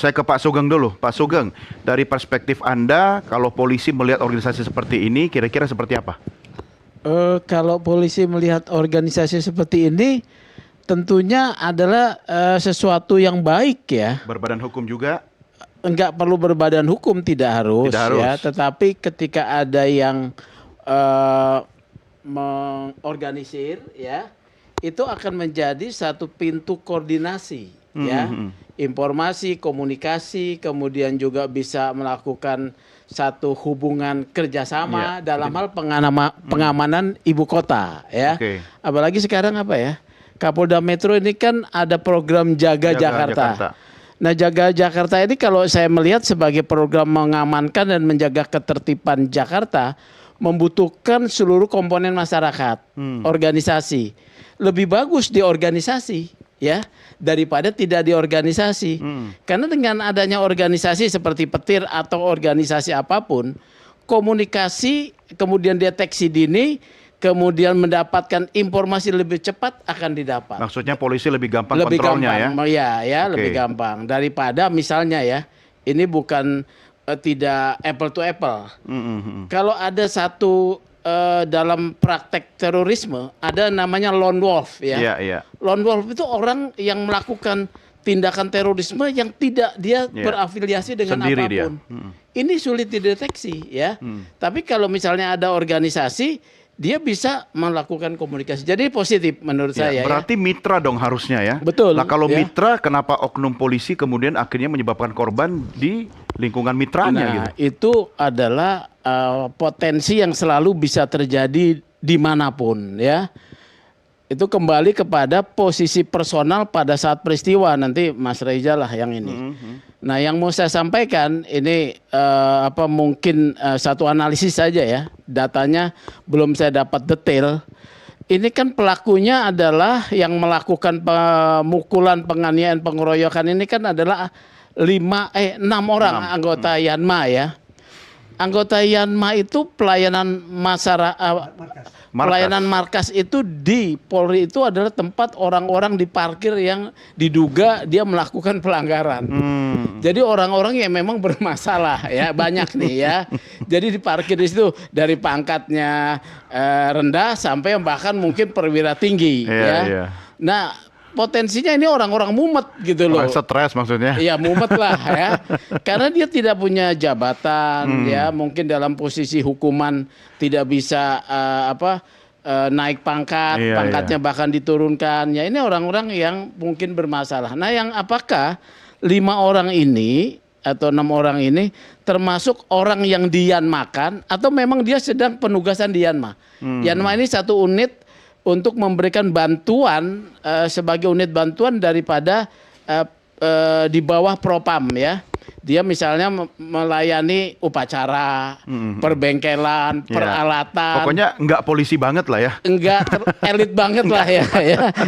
Saya ke Pak Sugeng dulu. Pak Sugeng, dari perspektif Anda, kalau polisi melihat organisasi seperti ini, kira-kira seperti apa? Kalau polisi melihat organisasi seperti ini, tentunya adalah sesuatu yang baik ya. Berbadan hukum juga? Enggak perlu berbadan hukum, tidak harus, Tidak harus. ya. Tetapi ketika ada yang mengorganisir, ya, itu akan menjadi satu pintu koordinasi, ya. Informasi, komunikasi, kemudian juga bisa melakukan satu hubungan kerjasama dalam hal pengamanan ibu kota, ya. Apalagi sekarang apa ya? Kapolda Metro ini kan ada program Jaga Jakarta. Nah, Jaga Jakarta ini kalau saya melihat sebagai program mengamankan dan menjaga ketertiban Jakarta, membutuhkan seluruh komponen masyarakat, organisasi. Lebih bagus di organisasi, ya, daripada tidak di organisasi. Karena dengan adanya organisasi seperti petir atau organisasi apapun, komunikasi, kemudian deteksi dini, kemudian mendapatkan informasi lebih cepat akan didapat. Maksudnya polisi lebih gampang kontrolnya, ya? Lebih gampang daripada misalnya, ya, ini bukan tidak apple to apple. Kalau ada satu dalam praktek terorisme ada namanya lone wolf, ya. Lone wolf itu orang yang melakukan tindakan terorisme yang tidak dia berafiliasi dengan sendiri apapun. Ini sulit dideteksi, ya. Tapi kalau misalnya ada organisasi, dia bisa melakukan komunikasi. Jadi positif menurut saya. Berarti mitra dong harusnya, ya. Betul. Nah, kalau mitra, kenapa oknum polisi kemudian akhirnya menyebabkan korban di lingkungan mitranya? Nah, itu adalah potensi yang selalu bisa terjadi dimanapun, ya. Itu kembali kepada posisi personal pada saat peristiwa. Nanti Mas Reza lah yang ini. Nah, yang mau saya sampaikan ini mungkin satu analisis saja, ya. Datanya belum saya dapat detail. Ini kan pelakunya adalah yang melakukan pemukulan, penganiayaan, pengeroyokan ini kan adalah 6 orang anggota Yanma, ya. Anggota Yanma itu pelayanan masyarakat, pelayanan markas itu di Polri itu adalah tempat orang-orang diparkir yang diduga dia melakukan pelanggaran. Jadi orang-orang yang memang bermasalah, ya, banyak nih, ya. Jadi diparkir di situ dari pangkatnya rendah sampai bahkan mungkin perwira tinggi, ya. Nah, potensinya ini orang-orang mumet gitu loh. Orang stres maksudnya. Iya, mumet lah, ya. Karena dia tidak punya jabatan, ya, mungkin dalam posisi hukuman tidak bisa naik pangkat, pangkatnya bahkan diturunkan. Ya, ini orang-orang yang mungkin bermasalah. Nah, yang apakah 5 orang ini atau 6 orang ini termasuk orang yang diyanmakan atau memang dia sedang penugasan di Yanma? Yanma ini satu unit untuk memberikan bantuan sebagai unit bantuan daripada di bawah Propam, ya. Dia misalnya melayani upacara, perbengkelan, peralatan. Pokoknya nggak polisi banget lah, ya. Enggak elit banget lah, ya.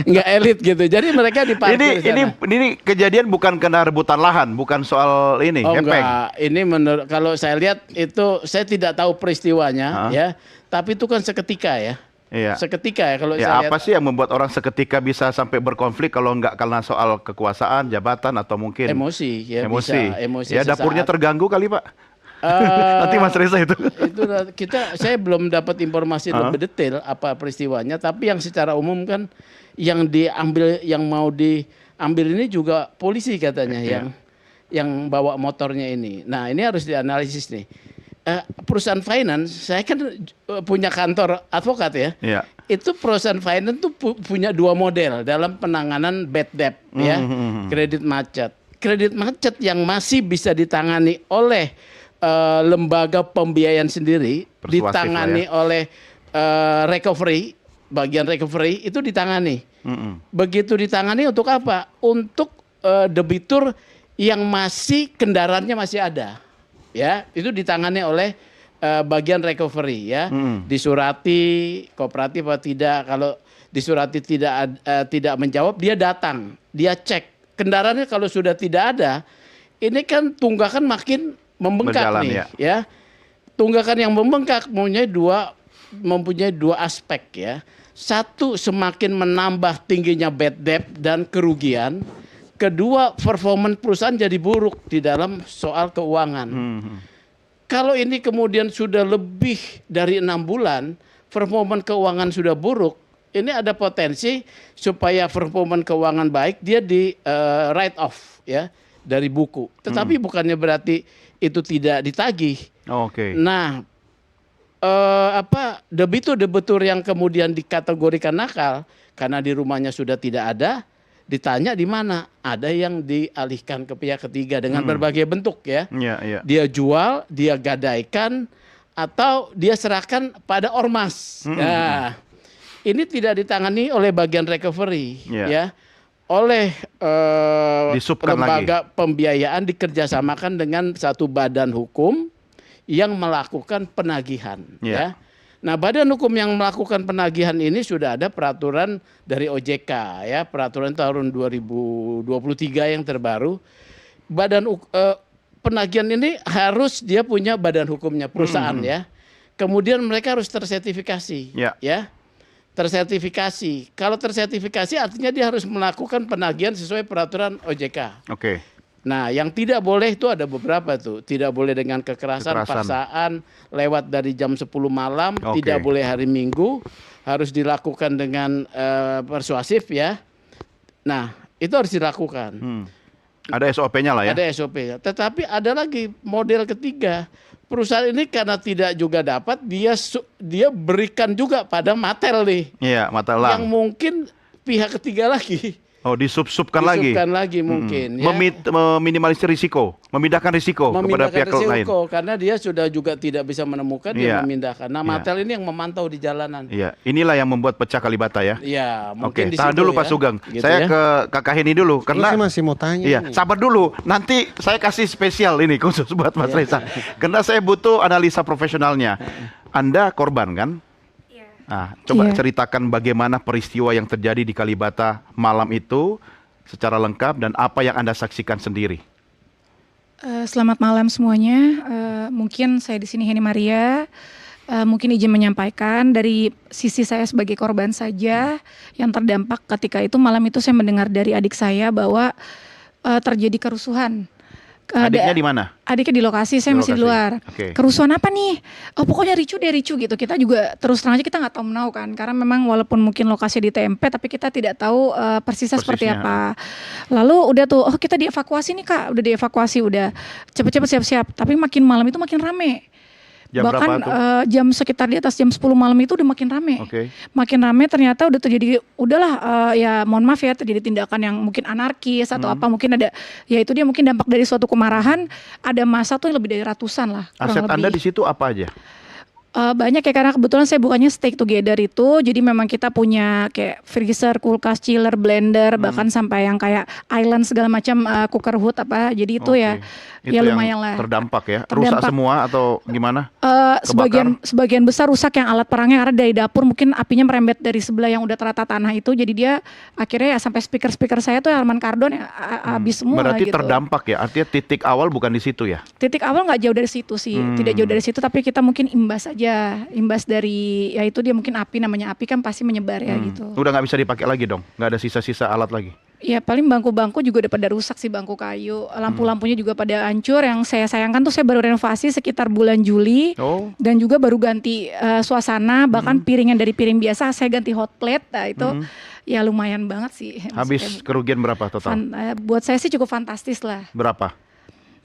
Enggak elit gitu. Jadi mereka diparkir ini kejadian bukan karena rebutan lahan, bukan soal ini. Enggak. Ini menurut kalau saya lihat itu saya tidak tahu peristiwanya, ya. Tapi itu kan seketika, ya. Seketika, ya, kalau saya lihat. Apa sih yang membuat orang seketika bisa sampai berkonflik kalau nggak karena soal kekuasaan, jabatan, atau mungkin emosi, ya. Emosi ya, dapurnya terganggu kali, Pak. Nanti Mas Reza itu saya belum dapat informasi lebih detail apa peristiwanya, tapi yang secara umum kan yang diambil, yang mau diambil ini juga polisi katanya, yang bawa motornya ini. Nah, ini harus dianalisis nih. Perusahaan finance, saya kan punya kantor advokat, ya. Itu perusahaan finance tuh punya 2 model dalam penanganan bad debt, ya. Kredit macet. Kredit macet yang masih bisa ditangani oleh lembaga pembiayaan sendiri, ditangani oleh recovery, bagian recovery itu ditangani. Begitu ditangani untuk apa? Untuk debitur yang masih kendaraannya masih ada. Ya, itu ditangani oleh bagian recovery, ya. Disurati kooperatif atau tidak. Kalau disurati tidak menjawab, dia datang, dia cek kendaraannya. Kalau sudah tidak ada, ini kan tunggakan makin membengkak nih, ya. Tunggakan yang membengkak mempunyai dua aspek, ya. Satu, semakin menambah tingginya bad debt dan kerugian. Kedua, performa perusahaan jadi buruk di dalam soal keuangan. Kalau ini kemudian sudah lebih dari 6 bulan, performa keuangan sudah buruk, ini ada potensi supaya performa keuangan baik dia di write off ya dari buku. Tetapi bukannya berarti itu tidak ditagih. Oke. Nah, debitur yang kemudian dikategorikan nakal karena di rumahnya sudah tidak ada, ditanya di mana, ada yang dialihkan ke pihak ketiga dengan berbagai bentuk ya. Dia jual, dia gadaikan, atau dia serahkan pada ormas. Nah, ini tidak ditangani oleh bagian recovery ya, oleh lembaga pembiayaan dikerjasamakan dengan satu badan hukum yang melakukan penagihan ya. Nah, badan hukum yang melakukan penagihan ini sudah ada peraturan dari OJK ya, peraturan tahun 2023 yang terbaru. Badan penagihan ini harus dia punya badan hukumnya perusahaan ya. Kemudian mereka harus tersertifikasi ya. Tersertifikasi. Kalau tersertifikasi artinya dia harus melakukan penagihan sesuai peraturan OJK. Oke. Nah, yang tidak boleh itu ada beberapa tuh. Tidak boleh dengan kekerasan, paksaan, lewat dari jam 10 malam, tidak boleh hari Minggu, harus dilakukan dengan persuasif ya. Nah, itu harus dilakukan. Ada SOP-nya lah ya. Ada SOP-nya. Tetapi ada lagi model ketiga. Perusahaan ini karena tidak juga dapat, dia berikan juga pada Matel nih. Iya, Matel lah. Yang mungkin pihak ketiga lagi. Oh, disubsubkan lagi. Disubkan lagi mungkin. Ya. Meminimalisir risiko, memindahkan risiko kepada pihak lain. Karena dia sudah juga tidak bisa menemukan, dia memindahkan. Nah, Matel ini yang memantau di jalanan. Iya, inilah yang membuat pecah Kalibata ya. Iya, mungkin Oke, tahan dulu Pak Sugeng. Gitu saya ke Kakak Heni dulu karena saya masih mau tanya. Iya, sabar dulu. Nanti saya kasih spesial ini khusus buat Mas Reza. Karena saya butuh analisa profesionalnya. Anda korban kan? Nah, coba ceritakan bagaimana peristiwa yang terjadi di Kalibata malam itu secara lengkap dan apa yang Anda saksikan sendiri. Selamat malam semuanya. Mungkin saya di sini Heni Maria. Mungkin izin menyampaikan dari sisi saya sebagai korban saja yang terdampak ketika itu malam itu saya mendengar dari adik saya bahwa terjadi kerusuhan. Adiknya di mana? Adiknya di lokasi, saya masih di luar. Kerusuhan apa nih? Oh, pokoknya ricu gitu. Kita juga terus terang aja kita nggak tahu menau kan, karena memang walaupun mungkin lokasi di TMP, tapi kita tidak tahu persisnya seperti apa. Lalu udah tuh, oh kita dievakuasi nih Kak, udah dievakuasi, udah cepet-cepet siap-siap. Tapi makin malam itu makin rame. Jam bahkan jam sekitar di atas jam 10 malam itu udah makin rame. Makin rame ternyata udah terjadi, ya mohon maaf ya, terjadi tindakan yang mungkin anarkis atau apa, mungkin ada, ya itu dia mungkin dampak dari suatu kemarahan, ada masa tuh yang lebih dari ratusan lah. Aset Anda di situ apa aja? Banyak ya, karena kebetulan saya bukannya stay together itu, jadi memang kita punya kayak freezer, kulkas, chiller, blender, bahkan sampai yang kayak island segala macam, cooker hood apa, jadi itu ya lumayan lah. Terdampak ya, rusak semua atau gimana? Sebagian besar rusak yang alat perangnya, karena dari dapur mungkin apinya merembet dari sebelah yang udah terata tanah itu, jadi dia akhirnya ya sampai speaker saya tuh Harman Kardon ya habis semua. Berarti gitu. Terdampak ya, artinya titik awal bukan di situ ya? Titik awal nggak jauh dari situ sih, tidak jauh dari situ, tapi kita mungkin imbas dari, ya itu dia mungkin api, namanya api kan pasti menyebar ya gitu. Udah nggak bisa dipakai lagi dong, nggak ada sisa-sisa alat lagi? Ya paling bangku-bangku juga udah pada rusak sih, bangku kayu, lampu-lampunya juga pada hancur. Yang saya sayangkan tuh saya baru renovasi sekitar bulan Juli, dan juga baru ganti suasana, bahkan piringan dari piring biasa saya ganti hot plate, nah itu ya lumayan banget sih. Habis kerugian berapa total? Buat saya sih cukup fantastis lah. Berapa?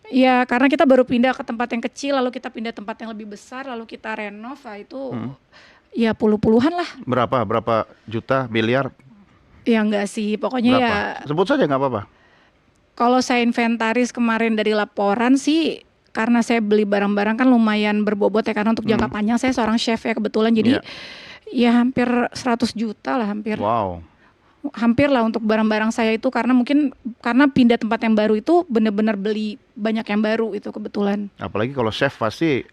Ya karena kita baru pindah ke tempat yang kecil, lalu kita pindah tempat yang lebih besar, lalu kita renov, itu ya puluhan lah. Berapa juta, miliar? Ya enggak sih, pokoknya berapa? Ya. Sebut saja nggak apa-apa. Kalau saya inventaris kemarin dari laporan sih, karena saya beli barang-barang kan lumayan berbobot ya, karena untuk jangka panjang saya seorang chef ya kebetulan, jadi ya hampir 100 juta lah hampir. Wow. Hampir lah untuk barang-barang saya itu, karena mungkin karena pindah tempat yang baru itu benar-benar beli banyak yang baru itu kebetulan. Apalagi kalau chef pasti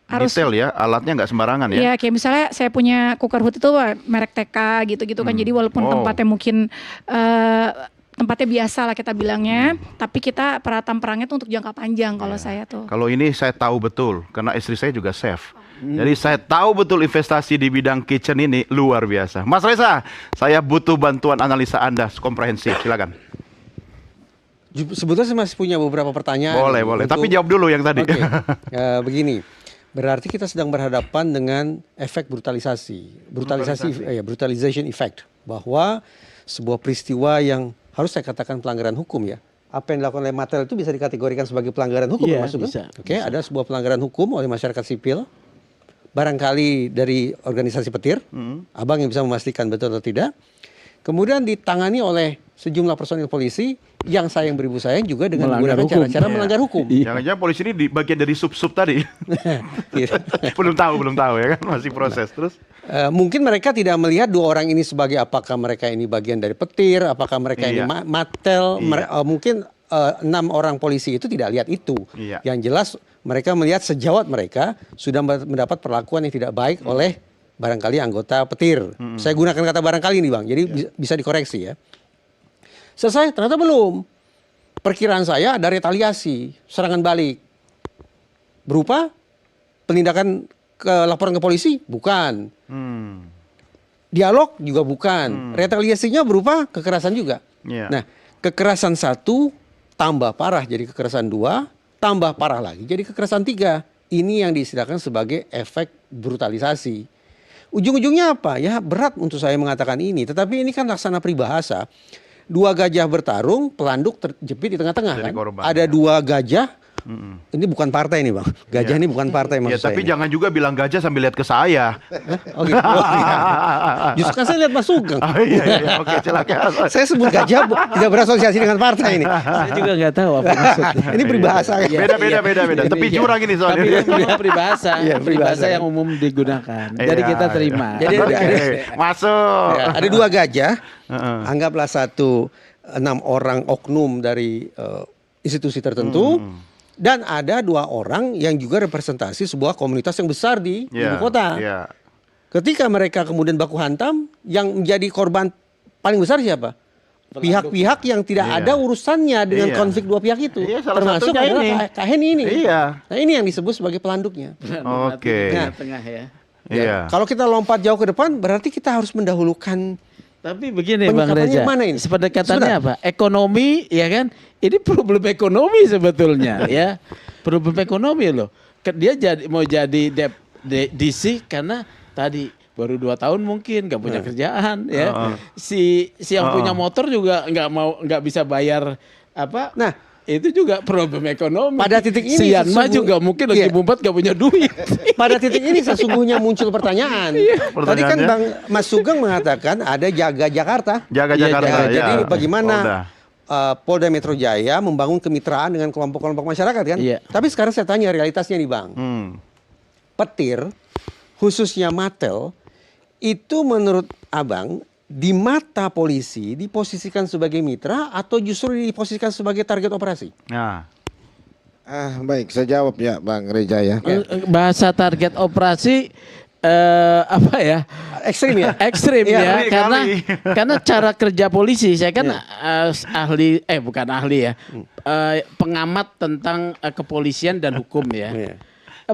harus detail ya, alatnya nggak sembarangan ya. Iya, kayak misalnya saya punya cooker hood itu merek TK gitu-gitu kan. Jadi walaupun tempatnya mungkin tempatnya biasa lah kita bilangnya, tapi kita peratam perangnya tuh untuk jangka panjang kalau saya tuh. Kalau ini saya tahu betul karena istri saya juga chef. Jadi saya tahu betul investasi di bidang kitchen ini luar biasa. Mas Reza, saya butuh bantuan analisa Anda komprehensif, silakan. Sebetulnya saya masih punya beberapa pertanyaan. Boleh. Tapi jawab dulu yang tadi. Oke. Begini, berarti kita sedang berhadapan dengan efek brutalization effect, bahwa sebuah peristiwa yang harus saya katakan pelanggaran hukum ya. Apa yang dilakukan oleh Mattel itu bisa dikategorikan sebagai pelanggaran hukum, Iya, Mas Sugeng? bisa. Oke, ada sebuah pelanggaran hukum oleh masyarakat sipil, barangkali dari organisasi petir, abang yang bisa memastikan betul atau tidak. Kemudian ditangani oleh sejumlah personil polisi yang sayang beribu sayang juga dengan Melanggar menggunakan hukum. cara-cara melanggar hukum. Jangan-jangan polisi ini di bagian dari sub-sub tadi. belum tahu ya kan, masih proses terus. Mungkin mereka tidak melihat dua orang ini sebagai apakah mereka ini bagian dari petir, apakah mereka ini Mattel, mungkin 6 orang polisi itu tidak lihat itu. Iya. Yang jelas mereka melihat sejawat mereka sudah mendapat perlakuan yang tidak baik oleh barangkali anggota petir. Saya gunakan kata barangkali nih Bang, jadi bisa dikoreksi ya. Selesai? Ternyata belum. Perkiraan saya ada retaliasi, serangan balik. Berupa penindakan laporan ke polisi? Bukan. Dialog juga bukan. Retaliasinya berupa kekerasan juga. Iya. Nah, kekerasan 1 tambah parah jadi kekerasan 2, tambah parah lagi jadi kekerasan 3. Ini yang diistilahkan sebagai efek brutalisasi. Ujung-ujungnya apa? Ya berat untuk saya mengatakan ini. Tetapi ini kan laksana peribahasa. 2 gajah bertarung, pelanduk terjepit di tengah-tengah kan. Korban, ada 2 gajah. Ini bukan partai nih Bang. Gajah ini bukan partai maksud saya. Tapi ini. jangan juga bilang gajah sambil lihat ke saya. Oh gitu. Oh, iya. Justru kan saya lihat Mas Sugeng. Oh, iya. Oke, silakan. Saya sebut gajah tidak berasosiasi dengan partai ini. Saya juga nggak tahu apa maksudnya. Ini peribahasa. Beda. Tapi jurang ini soalnya. Tapi ini peribahasa, Iya, peribahasa peribahasa. yang umum digunakan. Iya, Jadi kita terima. Jadi Masuk. Ya, ada 2 gajah. Anggaplah 6 orang oknum dari institusi tertentu. Dan ada 2 orang yang juga representasi sebuah komunitas yang besar di ibu kota. Iya. Ketika mereka kemudian baku hantam, yang menjadi korban paling besar siapa? Pihak-pihak yang tidak ada urusannya dengan konflik 2 pihak itu. Iya, salah Termasuk satunya adalah ini. Kak Heni ini. Iya. Nah ini yang disebut sebagai pelanduknya. Oke. Tengah ya. Iya. Kalau kita lompat jauh ke depan, berarti kita harus mendahulukan. Tapi begini Bang Penyikapannya Reza, mana ini? sependekatannya apa? Ekonomi, ya kan? Ini problem ekonomi sebetulnya, ya. Problem ekonomi loh. Dia mau jadi DC karena tadi baru 2 tahun mungkin nggak punya kerjaan, ya. Si yang punya motor juga nggak bisa bayar apa? Nah, itu juga problem ekonomi. pada titik ini si Yanma sesungguh- juga mungkin lagi Iya. bumpat gak punya duit. pada titik ini sesungguhnya muncul pertanyaan. Tadi kan Pertanyaannya? Bang Mas Sugeng mengatakan ada Jaga Jakarta. Jaga Iya, Jakarta. Ya, jadi ya. bagaimana Polda. Polda Metro Jaya membangun kemitraan dengan kelompok-kelompok masyarakat kan? Iya. Tapi sekarang saya tanya realitasnya nih Bang. Petir, khususnya Mattel, itu menurut Abang di mata polisi diposisikan sebagai mitra atau justru diposisikan sebagai target operasi? Nah. Baik, saya jawab ya Bang Reza ya. Bahasa target operasi apa ya? Ekstrim ya? Ekstrim Iya, ya, ngeri karena cara kerja polisi, saya kan ahli bukan ahli ya, pengamat tentang kepolisian dan hukum ya. Iya.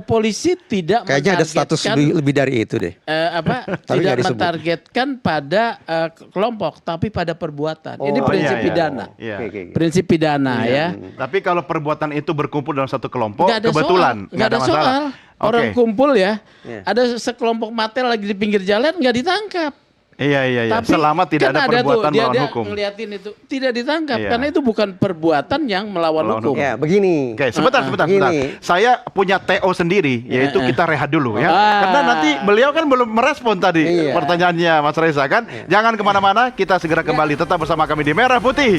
Polisi tidak Kayaknya ada status lebih dari itu deh. tidak Tapi nggak disebut. mentargetkan pada kelompok, tapi pada perbuatan. Ini Oh, prinsip iya, iya. pidana. Iya. Oke. Prinsip pidana ya. Tapi kalau perbuatan itu berkumpul dalam satu kelompok, Nggak ada kebetulan soal, nggak ada masalah. soal. Orang Oke. kumpul ya, Iya. ada sekelompok Mattel lagi di pinggir jalan nggak ditangkap. Iya. Tapi Selama tidak kan ada perbuatan dia melawan hukum. ngeliatin itu tidak ditangkap Iya. karena itu bukan perbuatan yang melawan Melawan hukum. hukum. Ya, begini. Oke, sebentar. Gini. Saya punya TO sendiri, yaitu kita rehat dulu ya. Karena nanti beliau kan belum merespon tadi Iya. pertanyaannya Mas Reza kan. Jangan kemana-mana, kita segera kembali tetap bersama kami di Merah Putih.